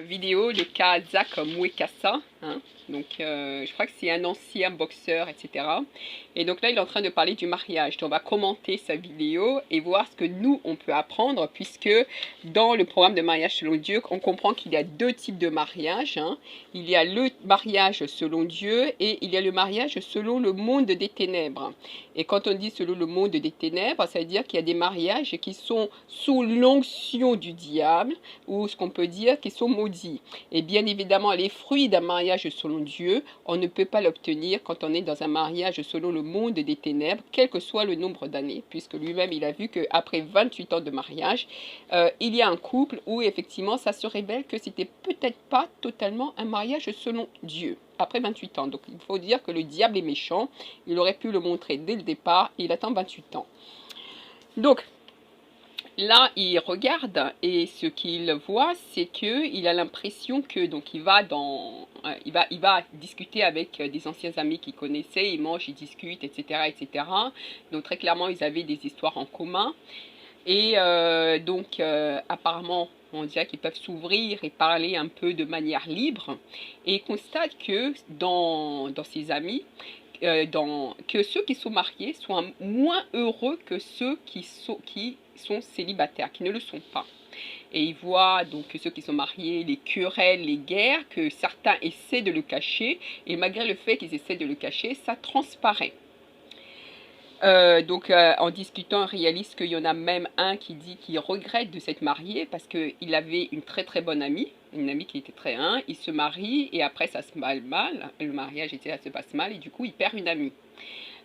Vidéo le cas Zach Mouekassa, hein. Donc je crois que c'est un ancien boxeur, etc. Et donc là il est en train de parler du mariage. Donc, on va commenter sa vidéo et voir ce que nous on peut apprendre, puisque dans le programme de mariage selon Dieu, on comprend qu'il y a deux types de mariage, hein. Il y a le mariage selon Dieu et il y a le mariage selon le monde des ténèbres. Et quand on dit selon le monde des ténèbres, ça veut dire qu'il y a des mariages qui sont sous l'onction du diable, ou ce qu'on peut dire qui sont maudits. Et bien évidemment, les fruits d'un mariage selon Dieu, on ne peut pas l'obtenir quand on est dans un mariage selon le monde des ténèbres, quel que soit le nombre d'années, puisque lui-même il a vu qu'après 28 ans de mariage, il y a un couple où effectivement ça se révèle que c'était peut-être pas totalement un mariage selon Dieu après 28 ans. Donc il faut dire que le diable est méchant, il aurait pu le montrer dès le départ, il attend 28 ans. Donc là, il regarde et ce qu'il voit, c'est qu'il a l'impression que donc il va discuter avec des anciens amis qu'il connaissait, ils mangent, ils discutent, etc., etc. Donc très clairement, ils avaient des histoires en commun. Et apparemment, on dirait qu'ils peuvent s'ouvrir et parler un peu de manière libre. Et il constate que dans ses amis, que ceux qui sont mariés sont moins heureux que ceux qui sont célibataires, qui ne le sont pas. Et il voit donc que ceux qui sont mariés, les querelles, les guerres, que certains essaient de le cacher, et malgré le fait qu'ils essaient de le cacher, ça transparaît. En discutant, on réalise qu'il y en a même un qui dit qu'il regrette de s'être marié parce qu'il avait une très très bonne amie, une amie qui était très il se marie et après ça se passe mal, le mariage ça se passe mal et du coup il perd une amie.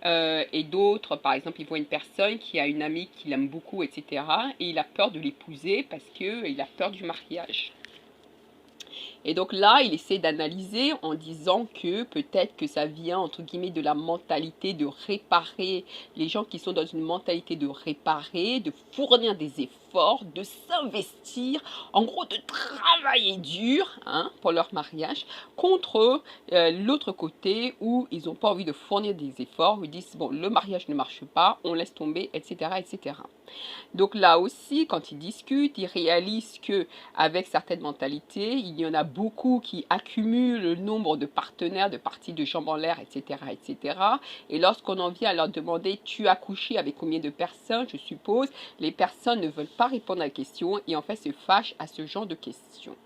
Et d'autres, par exemple, il voit une personne qui a une amie qu'il aime beaucoup, etc. Et il a peur de l'épouser parce qu'il a peur du mariage. Et donc là, il essaie d'analyser en disant que peut-être que ça vient, entre guillemets, de la mentalité de réparer, les gens qui sont dans une mentalité de réparer, de fournir des efforts, de s'investir, en gros de travailler dur, hein, pour leur mariage, contre l'autre côté où ils n'ont pas envie de fournir des efforts, où ils disent, bon, le mariage ne marche pas, on laisse tomber, etc., etc. Donc là aussi, quand ils discutent, ils réalisent que avec certaines mentalités, il y en a beaucoup qui accumulent le nombre de partenaires, de parties de jambes en l'air, etc., etc. Et lorsqu'on en vient à leur demander, tu as couché avec combien de personnes, je suppose, les personnes ne veulent pas répondre à la question et en fait se fâchent à ce genre de questions.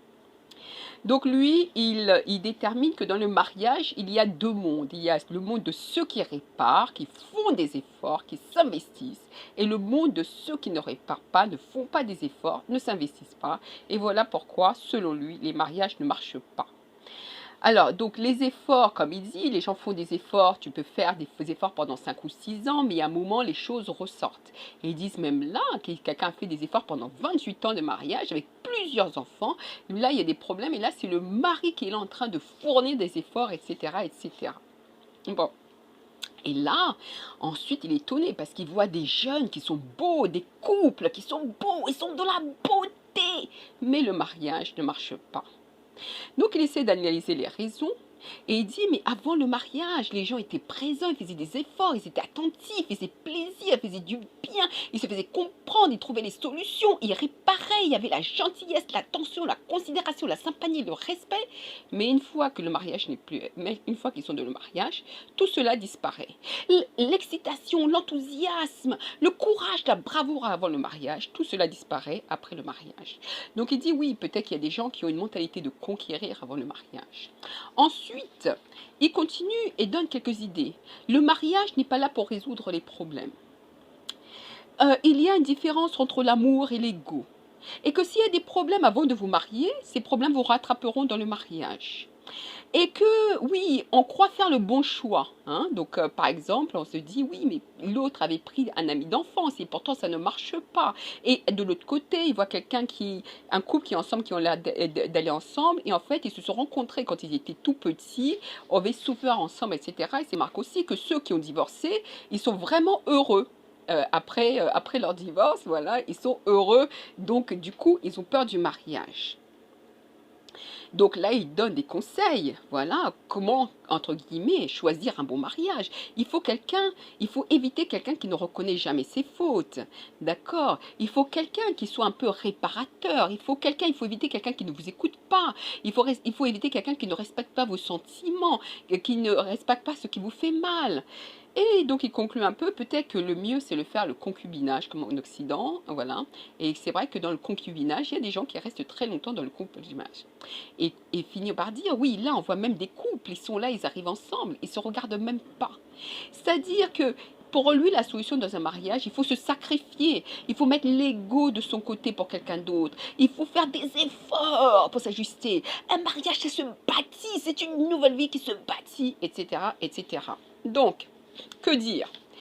Donc lui, il détermine que dans le mariage, il y a deux mondes. Il y a le monde de ceux qui réparent, qui font des efforts, qui s'investissent, et le monde de ceux qui ne réparent pas, ne font pas des efforts, ne s'investissent pas. Et voilà pourquoi, selon lui, les mariages ne marchent pas. Alors, donc les efforts, comme il dit, les gens font des efforts, tu peux faire des efforts pendant 5 ou 6 ans, mais à un moment, les choses ressortent. Et ils disent même là, que quelqu'un fait des efforts pendant 28 ans de mariage, avec plusieurs enfants, là, il y a des problèmes, et là, c'est le mari qui est là en train de fournir des efforts, etc., etc. Bon. Et là, ensuite, il est étonné parce qu'il voit des jeunes qui sont beaux, des couples qui sont beaux, ils sont de la beauté, mais le mariage ne marche pas. Donc il essaie d'analyser les raisons et il dit, mais avant le mariage, les gens étaient présents, ils faisaient des efforts, ils étaient attentifs, ils faisaient plaisir, ils faisaient du bien, ils se faisaient comprendre, ils trouvaient les solutions, ils réparaient, il y avait la gentillesse, l'attention, la considération, la sympathie, le respect. Mais une fois que le mariage n'est plus, mais une fois qu'ils sont dans le mariage, tout cela disparaît. L'excitation, l'enthousiasme, le courage, la bravoure avant le mariage, tout cela disparaît après le mariage. Donc il dit, oui, peut-être qu'il y a des gens qui ont une mentalité de conquérir avant le mariage. Ensuite, il continue et donne quelques idées. Le mariage n'est pas là pour résoudre les problèmes. Il y a une différence entre l'amour et l'ego. Et que s'il y a des problèmes avant de vous marier, ces problèmes vous rattraperont dans le mariage. Et que, oui, on croit faire le bon choix. Hein. Donc, par exemple, on se dit, oui, mais l'autre avait pris un ami d'enfance et pourtant ça ne marche pas. Et de l'autre côté, il voit un couple qui est ensemble, qui ont l'air d'aller ensemble. Et en fait, ils se sont rencontrés quand ils étaient tout petits, avaient souffert ensemble, etc. Et c'est marqué aussi que ceux qui ont divorcé, ils sont vraiment heureux. Après leur divorce, voilà, ils sont heureux. Donc, du coup, ils ont peur du mariage. Donc là, il donne des conseils. Voilà comment, entre guillemets, choisir un bon mariage. Il faut éviter quelqu'un qui ne reconnaît jamais ses fautes. D'accord? Il faut quelqu'un qui soit un peu réparateur. Il faut éviter quelqu'un qui ne vous écoute pas. Il faut éviter quelqu'un qui ne respecte pas vos sentiments, qui ne respecte pas ce qui vous fait mal. Et donc il conclut un peu, peut-être que le mieux c'est de faire le concubinage comme en Occident, voilà. Et c'est vrai que dans le concubinage, il y a des gens qui restent très longtemps dans le concubinage. Et finir par dire, oui, là on voit même des couples, ils sont là, ils arrivent ensemble, ils se regardent même pas. C'est-à-dire que pour lui, la solution dans un mariage, il faut se sacrifier, il faut mettre l'ego de son côté pour quelqu'un d'autre, il faut faire des efforts pour s'ajuster. Un mariage, ça se bâtit, c'est une nouvelle vie qui se bâtit, etc., etc. Donc, que dire?